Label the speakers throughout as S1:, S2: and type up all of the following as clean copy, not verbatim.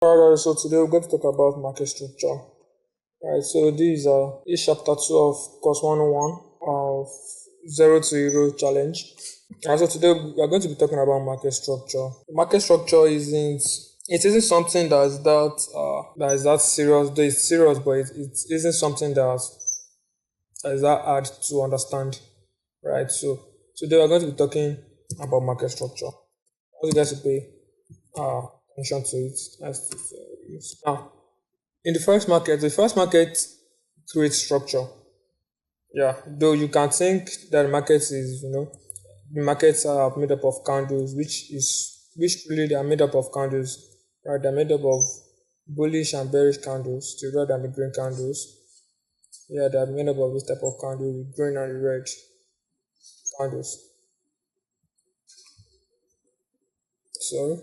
S1: Alright, so today we're going to talk about market structure. Right, so this is chapter 2 of course 101 of 0 to Hero challenge. And so today we are going to be talking about market structure. Market structure isn't something that is that serious. Though it's serious, but it isn't something that is that hard to understand. Right, so today we're going to be talking about market structure. I want you guys to pay attention to it. Now, in the first market creates structure. Yeah, though you can think that the market is, the markets are made up of candles, which really they are made up of candles, right? They're made up of bullish and bearish candles, the red and the green candles. Yeah, they're made up of this type of candle, the green and the red candles. Sorry.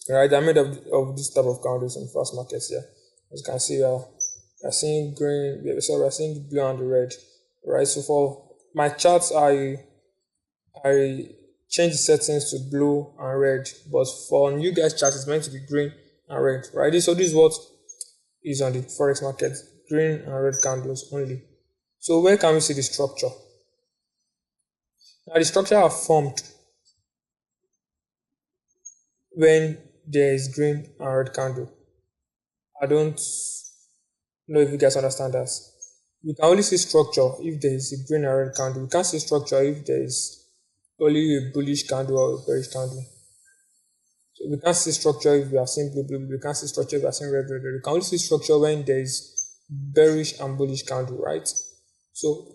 S1: Right, they're made of this type of candles in first markets here. As you can see, we're seeing green, we're seeing blue and the red. Right, so for my charts, I change the settings to blue and red, but for you guys' charts, it's meant to be green and red. Right, so this is what is on the Forex market, green and red candles only. So where can we see the structure? Now the structure are formed when there is green and red candle. I don't know if you guys understand that. We can only see structure if there is a green and red candle. We can't see structure if there is only a bullish candle or a bearish candle. So we can't see structure if we are seeing blue, blue, blue. We can't see structure if we are seeing red, red, red. We can only see structure when there is bearish and bullish candle, right? So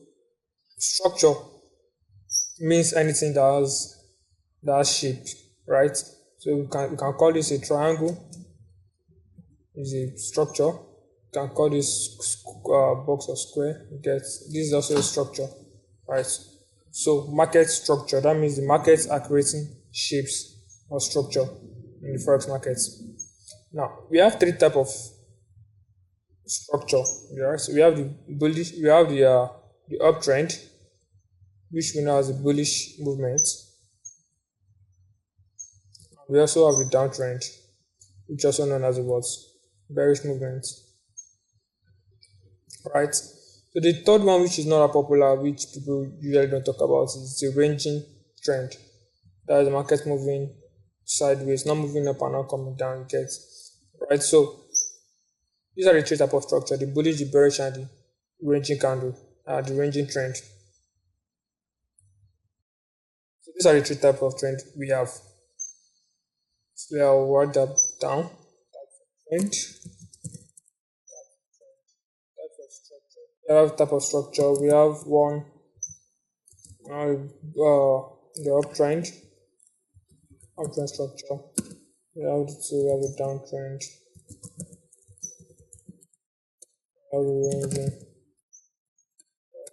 S1: structure means anything that has shape, right? So we can call this a triangle. Is a structure. You can call this box or square. This is also a structure, right? So market structure, that means the markets are creating shapes or structure in the Forex markets. Now we have three types of structure. Right? So we have the bullish, we have the uptrend, which we know as the bullish movement. We also have the downtrend, which also known as the bearish movement. Right. So the third one, which is not that popular, which people usually don't talk about, is the ranging trend. That is the market moving sideways, not moving up and not coming down. You get right. So these are the three types of structure: the bullish, the bearish, and the ranging candle, the ranging trend. So these are the three types of trend we have. So we will write that down. Trend. We have type of structure. We have one, the uptrend structure. We have the downtrend. We have the ranging.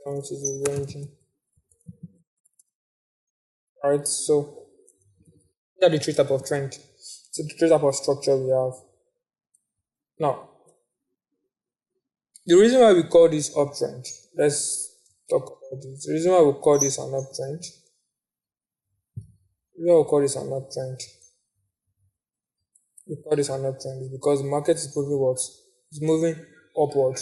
S1: Which is the ranging. Alright, so these are the three type of trend. So the three type of structure we have. Now, the reason why we call this uptrend, let's talk about this. The reason why we call this an uptrend, we call this an uptrend is because the market is moving what? It's moving upward.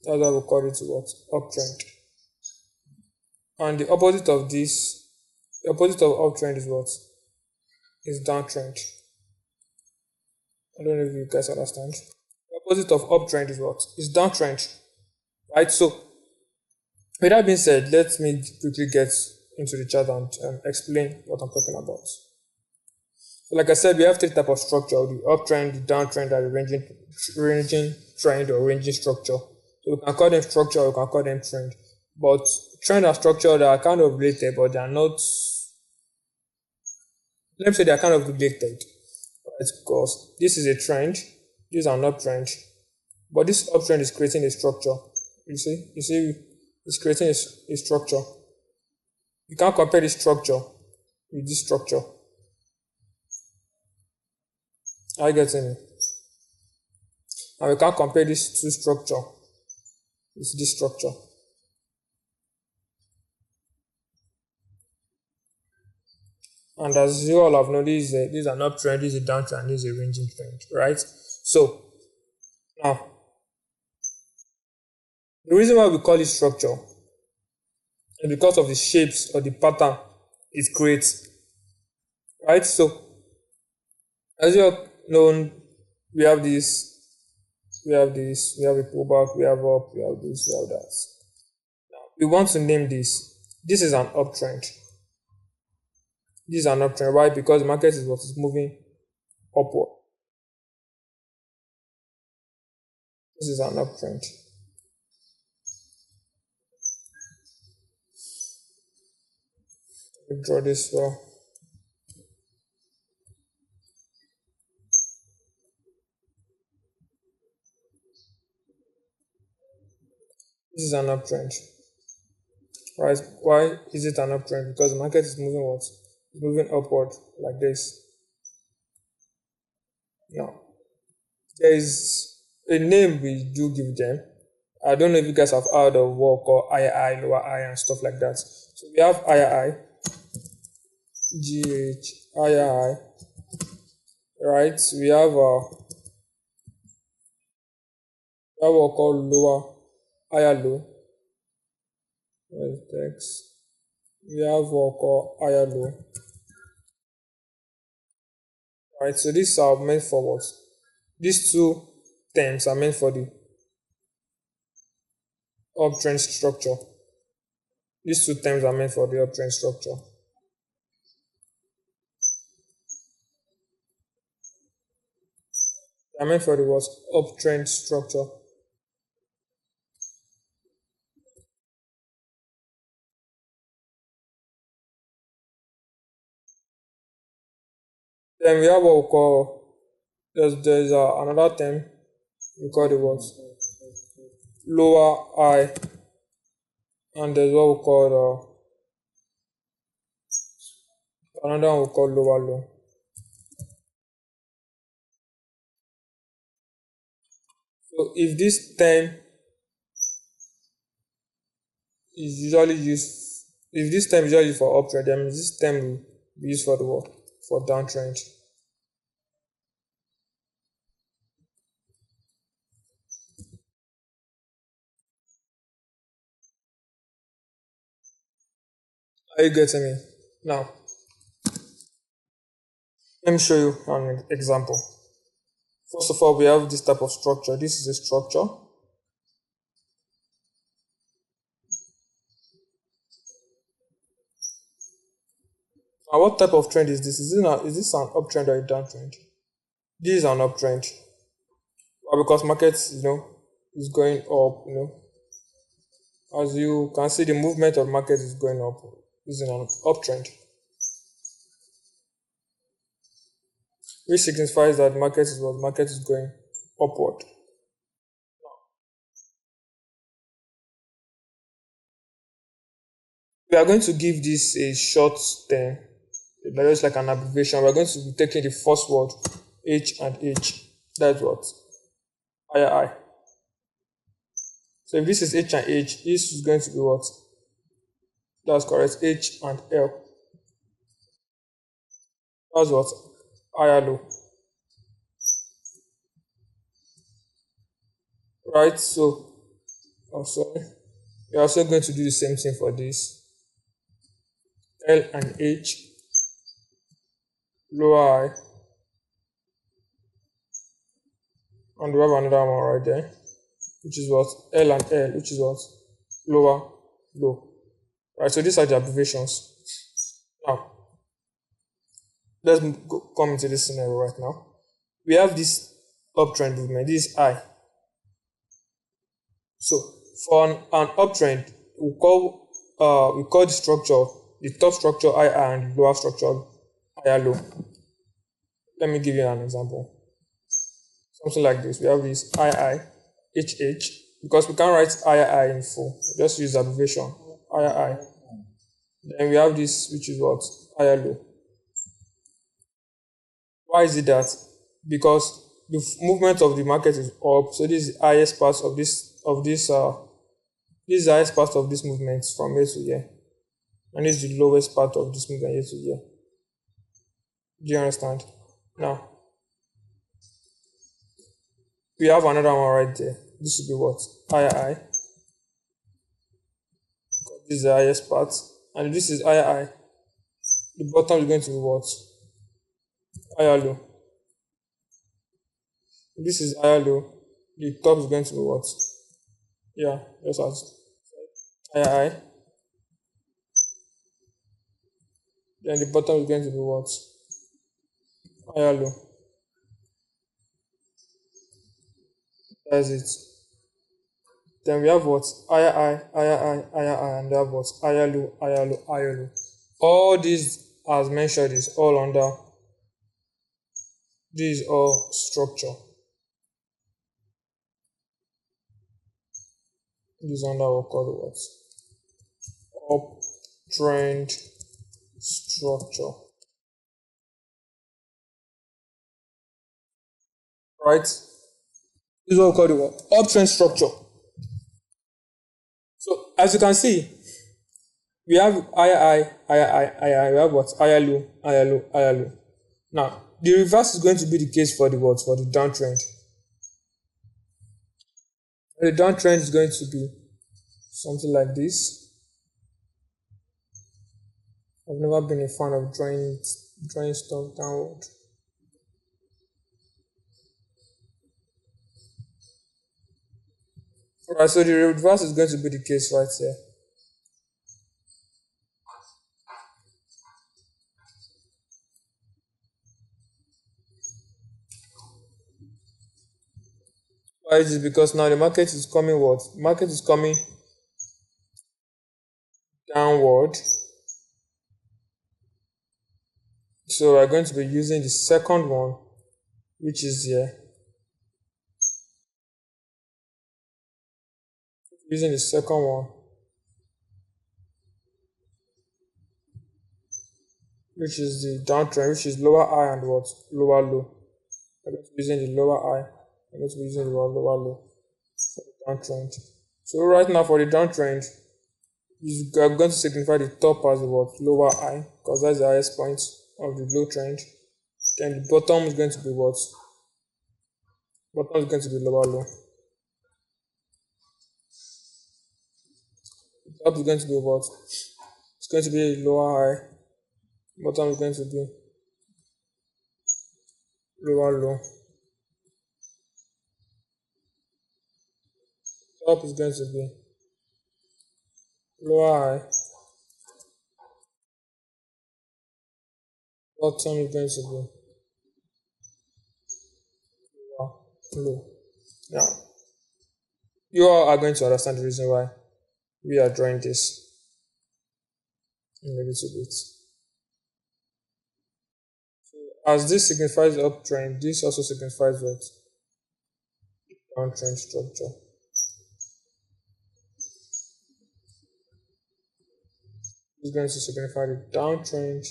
S1: That's why we call it what? Uptrend. And the opposite of this, the opposite of uptrend is what? Is downtrend. I don't know if you guys understand. The opposite of uptrend is what? Is downtrend. Right? So, with that being said, let me quickly get into the chart and explain what I'm talking about. So, like I said, we have three types of structure: the uptrend, the downtrend, and the ranging trend or ranging structure. So we can call them structure, or we can call them trend. But trend and structure, they are kind of related, but they are not. Let me say they are kind of related. Right? Because this is a trend, this is an uptrend, but this uptrend is creating a structure. You see, it's creating a structure. You can't compare this structure with this structure. Are you getting me? And we can't compare this two structure with this structure. And as you all have known, this is an uptrend, this is a downtrend, this is a ranging trend, right? So now, the reason why we call it structure is because of the shapes or the pattern it creates, right? So as you all know, we have this, we have a pullback, we have up, we have this, we have that. Now, we want to name this. This is an uptrend. This is an uptrend. Why? Because the market is what is moving upward. This is an uptrend. Let me draw this well. This is an uptrend. Right? Why is it an uptrend? Because the market is moving what? It's moving upward like this. Now, there is a name we do give them. I don't know if you guys have heard of what we call II, lower I, and stuff like that. So we have II, GH, II, right? We have what we call lower, higher low. Where's text? We have what we call higher low. Right, so these are meant for what? These two terms are meant for the uptrend structure. These two terms are meant for the uptrend structure. They are meant for the what? Uptrend structure. Then we have what we call, there's another term we call the what? Lower I, and there's what we call another one we call lower low. So if this term is usually used, if this term is usually used for uptrend, then this term will be used for the what? For downtrend. Are you getting me? Now, let me show you an example. First of all, we have this type of structure. This is a structure. Now, what type of trend is this? Is this an uptrend or a downtrend? This is an uptrend. Well, because market, is going up, as you can see, the movement of market is going up. This is an uptrend, which signifies that market is going upward. We are going to give this a short term, just like an abbreviation. We are going to be taking the first word, H and H. That's what? II. So if this is H and H, this is going to be what? That's correct, H and L. That's what? Higher low. Right, so we're also going to do the same thing for this. L and H, lower I, and we have another one right there, which is what? L and L, which is what? Lower, low. Right, so these are the abbreviations. Now, let's come into this scenario right now. We have this uptrend movement, this is I. So for an uptrend, we call the structure, the top structure II and the lower structure higher low. Let me give you an example. Something like this. We have this II, HH, because we can't write II in full. We just use abbreviation II. Then we have this, which is what? Higher low. Why is it that? Because the movement of the market is up, so this is the highest part of this is the highest part of this movement from here to here, and this is the lowest part of this movement here to here. Do you understand? Now, we have another one right there. This should be what? Higher high. This is the highest part. And this is higher high. The bottom is going to be what? Higher low. This is higher low. The top is going to be what? Yeah, just as higher high. Then the bottom is going to be what? Higher low. That's it. Then we have what? Higher high, higher high, higher high, and we have what? Higher low, higher low, higher low. All these, as mentioned, is all under. This is all structure. This is under what called what? Uptrend structure. Right? This is what we call the what? Uptrend structure. So as you can see, we have higher high, higher high, higher high. We have what? Higher low, higher low, higher low. Now, the reverse is going to be the case for the what? For the downtrend. The downtrend is going to be something like this. I've never been a fan of drawing stuff downward. Alright, so the reverse is going to be the case right here. Why is it? Because now the market is coming what? Market is coming downward. So we're going to be using the second one, which is here. Using the second one, which is the downtrend, which is lower high and what? Lower low. I'm going to be using the lower high. I'm going to be using the lower low for the downtrend. So right now for the downtrend, you are going to signify the top as what? Lower high, because that's the highest point of the low trend. Then the bottom is going to be what? Bottom is going to be lower low. The top is going to be what? It's going to be lower high. Bottom is going to be lower low. Top is going to be lower high. Bottom is going to be low. Now, you all are going to understand the reason why we are drawing this in a little bit. So as this signifies uptrend, this also signifies what? Downtrend structure. This is going to signify the downtrend.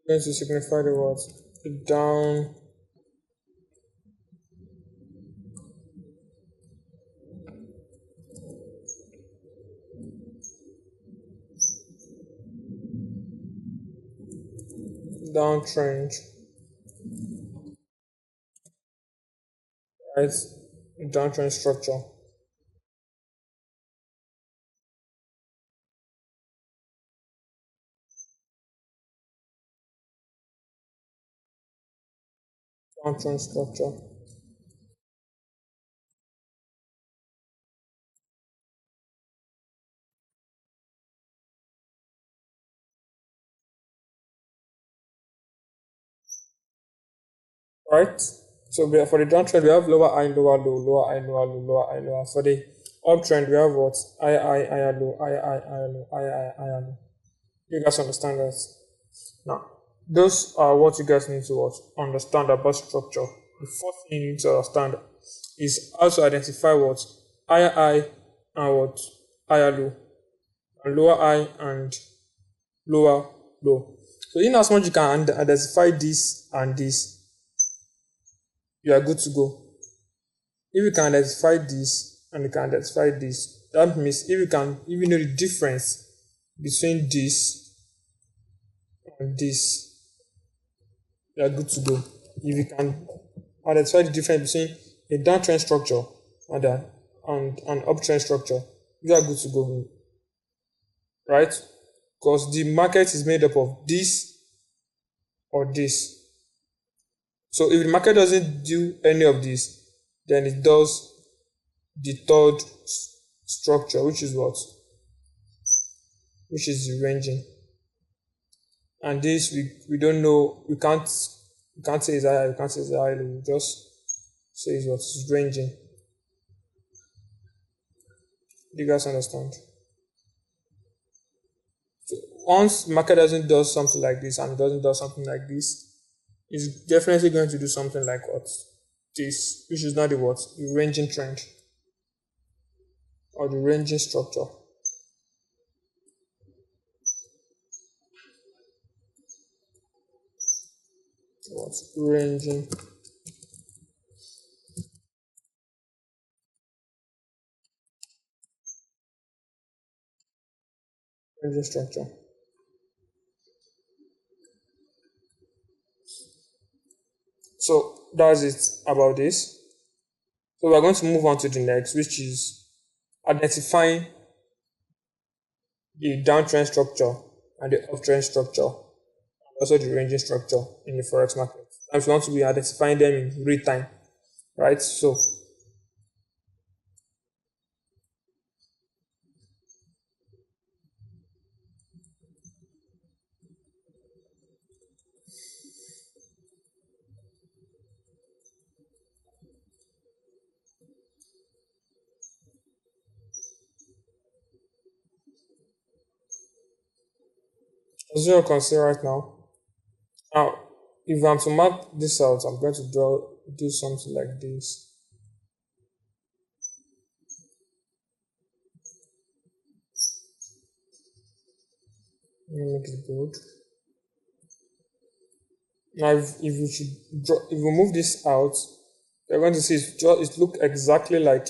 S1: Going to signify the what? The downtrend, right? Downtrend structure. Downtrend structure. Right? So for the downtrend, we have lower high, lower low, lower high, lower low, lower high, lower. For the uptrend, we have what? High, high, higher low, high, high, higher low, high, high, higher low. You guys understand that? Now, those are what you guys need to understand about structure. The first thing you need to understand is how to identify what higher high and what higher low, and lower high and lower low. So in as much you can identify this and this, you are good to go. If you can identify this and you can identify this, that means if you know the difference between this and this, you are good to go. If you can identify the difference between a downtrend structure and an uptrend structure, you are good to go, right? Because the market is made up of this or this. So if the market doesn't do any of this, then it does the third structure, which is what? Which is the ranging. And this we don't know, we can't say it's high, we can't say it's high, we just say it's what? It's ranging. Do you guys understand? So once market doesn't do something like this and it doesn't do something like this, it's definitely going to do something like what? This, which is not the what? The ranging trend or the ranging structure. What's ranging? Ranging structure. So that's it about this. So we're going to move on to the next, which is identifying the downtrend structure and the uptrend structure, also the ranging structure in the forex market. And we want to be identifying them in real time, right? So as you can see right now, if I'm to map this out, I'm going to do something like this. Let me make it bold. Now, if we move this out, you're going to see it look exactly like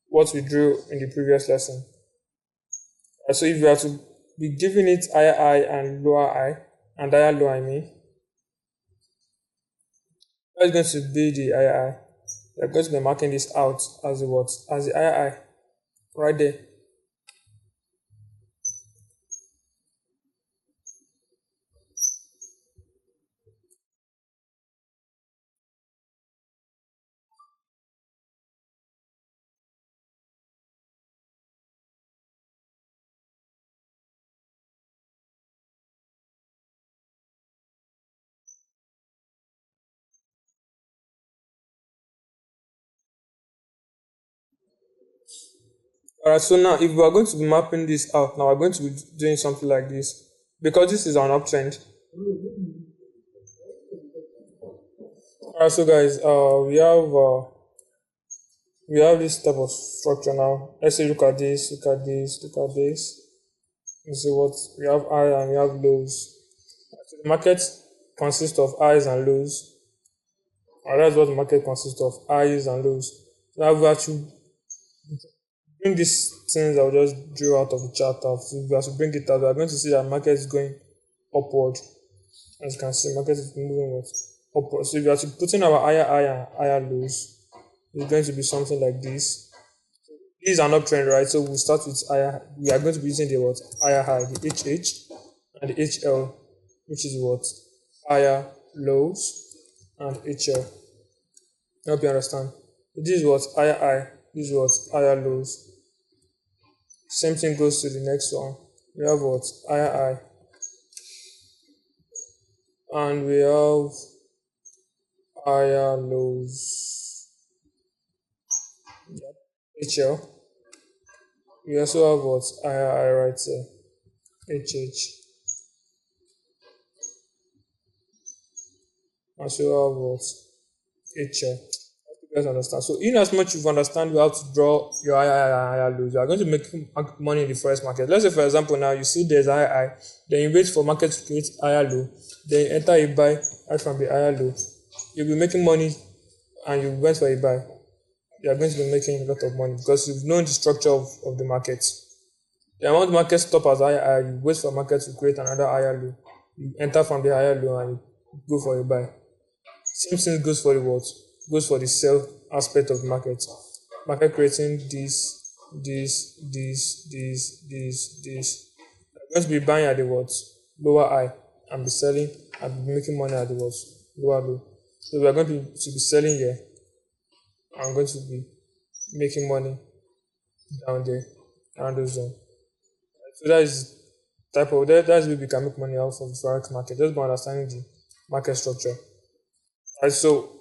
S1: what we drew in the previous lesson. So if you are to be giving it higher high and lower high, and higher low, I mean, what is going to be the higher high? We're going to be marking this out as the what? As the higher high, right there. Alright, so now if we are going to be mapping this out, now we're going to be doing something like this. Because this is an uptrend. Alright, so guys, we have this type of structure now. Let's say look at this, look at this, look at this. You see what we have high and we have lows. So the market consists of highs and lows. And that's what the market consists of, highs and lows. Now we have to bring these things I'll just draw out of the chart out. So if we have to bring it out, we are going to see that the market is going upward. As you can see, market is moving upward. So if we are to put in our higher lows, it's going to be something like this. This is an uptrend, right? So we'll start with higher. We are going to be using the what? Higher high, the HH and the HL, which is what? Higher lows and HL. I hope you understand. This is what? Higher high. This is what? Higher lows. Same thing goes to the next one. We have what? Higher high. And we have higher lows. Yep. HL. We also have what? Higher high right here. HH, and so you have what? HL. You guys understand? So in as much you understand how to draw your higher lows, you are going to make money in the forex market. Let's say for example now you see there's high, then you wait for market to create higher low, then you enter a buy right from the higher low. You'll be making money and you went for a buy. You are going to be making a lot of money because you've known the structure of the market. The amount market stop as high, you wait for market to create another higher low. You enter from the higher low and you go for a buy. Same thing goes for the what? Goes for the sell aspect of the market. Market creating this. I'm going to be buying at the what? Lower high and be selling and be making money at the what? Lower low. So we are going to be selling here. I'm going to be making money down there, around the zone. So that is type of that's where we can make money out of the forex market, just by understanding the market structure. Alright, so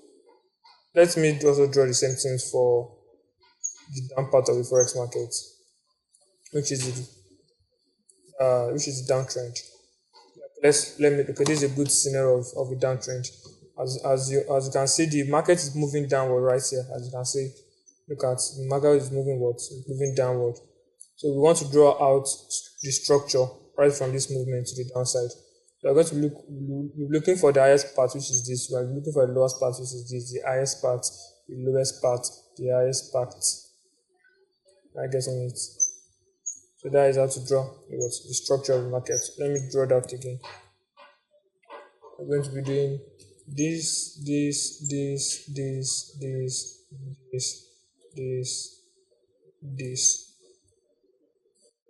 S1: let me also draw the same things for the down part of the forex market, which is the downtrend. Let me okay, this is a good scenario of a downtrend. As you can see, the market is moving downward right here. As you can see, look at the market is moving what? It's moving downward. So we want to draw out the structure right from this movement to the downside. We are going to we're looking for the highest part, which is this. We are looking for the lowest part, which is this. The highest part, the lowest part, the highest part. I guess on it. So that is how to draw the structure of the market. Let me draw that again. I'm going to be doing this.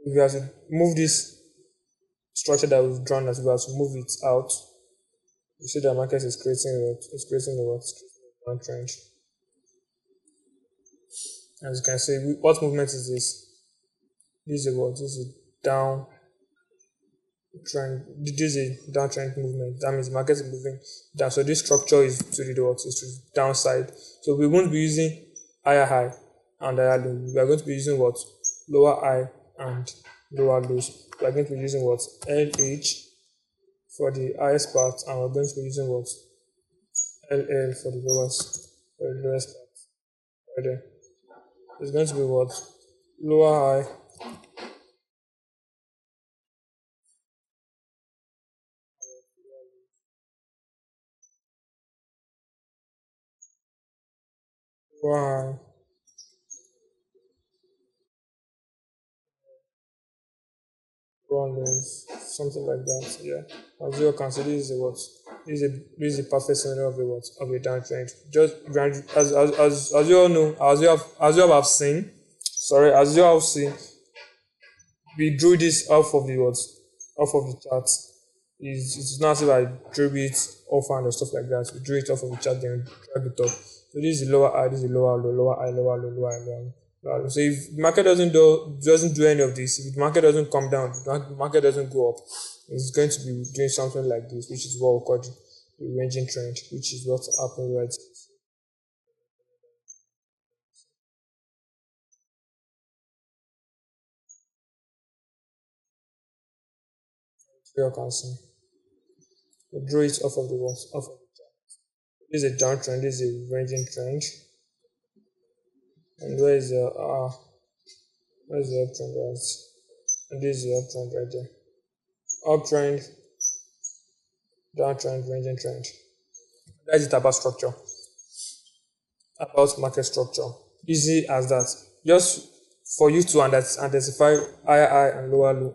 S1: We have to move this structure that we've drawn as well, to move it out. You see the market is creating what? It's creating a downtrend. As you can see, what movement is this? This is what? This is a down trend. This is a downtrend movement. That means the market is moving down. So this structure is to the what? Is to the downside. So we won't be using higher high and higher low. We are going to be using what? Lower high and lower lows. We are going to be using what? LH for the highest part, and we're going to be using what? LL for the lowest part. Right there. It's going to be what? Lower high lower high lows, something like that. Yeah. As you can see, this is what? This is a perfect scenario of a what? Of a downtrend. Just as you all know, as you have seen, as you have seen, we drew this off of the what? Off of the chart. It's not as if I drew it off and stuff like that. We drew it off of the chart, then drag it up. So this is the lower high, this is the lower low, lower high, lower low, lower high, lower low. So if the market doesn't do any of this, if the market doesn't come down, the market doesn't go up, it's going to be doing something like this, which is what we call the ranging trend, which is what's happening right now. You can see. We drew it off of the walls, off of the chart. This is a downtrend, this is a ranging trend. And where is the uptrend right? And this is the uptrend right there. Uptrend, downtrend, ranging trend. That's it about structure. About market structure. Easy as that. Just for you to identify higher high and lower low,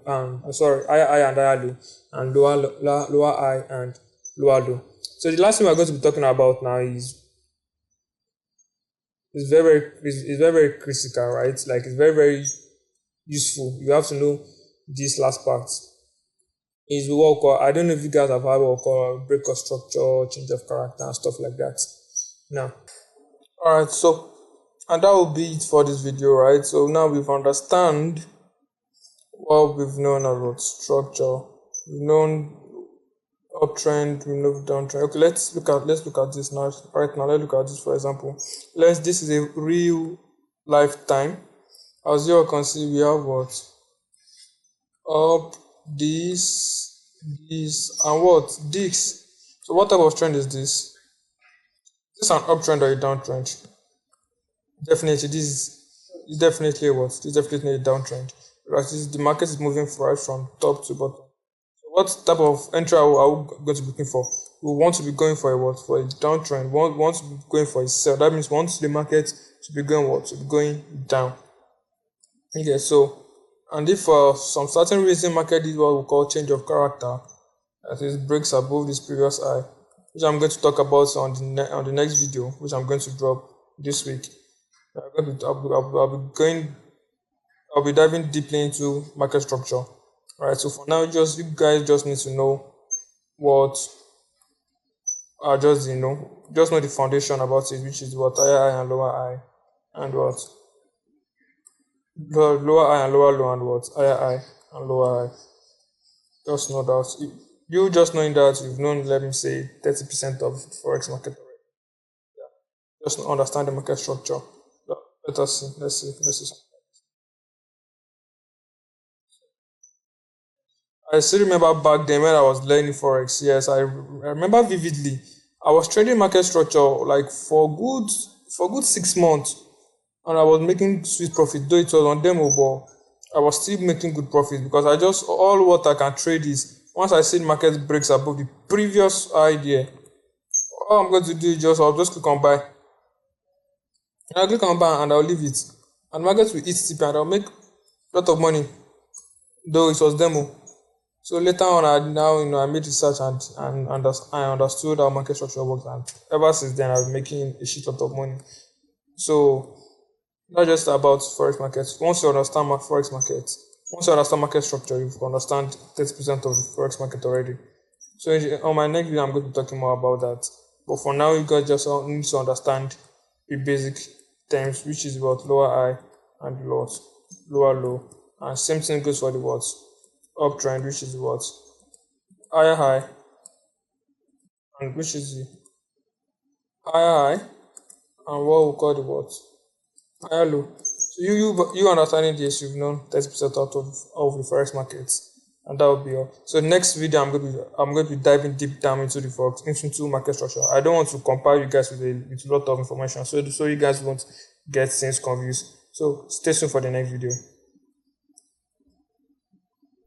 S1: higher high and higher low, and lower high and lower low. So the last thing we're going to be talking about now is very critical, right? Like it's very useful. You have to know this last part. Is what we call, I don't know if you guys have heard what we call break of structure, change of character, and stuff like that. Now, alright, so and that will be it for this video, right? So now we've understand what we've known about structure. We've known uptrend, we know downtrend. Okay, let's look at this now. Right now, let's look at this for example. This is a real lifetime. As you all can see, we have what? Up, this, and what? This. So what type of trend is this? Is this an uptrend or a downtrend? Definitely, this is definitely what? This is definitely a downtrend. Because the market is moving right from top to bottom. So what type of entry are we going to be looking for? We want to be going for a what? For a downtrend. We want to be going for a sell. That means we want the market to be going what? To be going down. Okay, so, and if for some certain reason market did what we call change of character, that is breaks above this previous high, which I'm going to talk about on the next video, which I'm going to drop this week. I'll be diving deeply into market structure. Right, so for now, you guys just need to know what are just just know the foundation about it, which is what higher high and lower high, and what the lower high and lower low, and what higher high and lower high. Just know that you just knowing that you've known, let me say, 30% of forex market already. Yeah. Just understand the market structure. Let us see. Let's see. I still remember back then when I was learning forex. Yes, I remember vividly. I was trading market structure like for good 6 months, and I was making sweet profit. Though it was on demo, but I was still making good profit because I just all what I can trade is once I see the market breaks above the previous idea, all I'm going to do is I'll just click on buy. And I'll click on buy and I'll leave it. And market will eat TP and I'll make a lot of money, though it was demo. So later on, I made research and I understood how market structure works, and ever since then I've been making a shit lot of money. So not just about forex markets. Once you understand forex markets, once you understand market structure, you understand 30% of the forex market already. So on my next video, I'm going to be talking more about that. But for now, you guys just need to understand the basic terms, which is about lower high and lower low, and same thing goes for the what uptrend, which is what higher high, and which is the higher high, and what we call the what higher low. So you understanding this, you've known 30% out of the forex markets, and that will be all. So next video, I'm going to be diving deep down into the forex, into market structure. I don't want to compare you guys with a lot of information, so you guys won't get things confused. So stay tuned for the next video.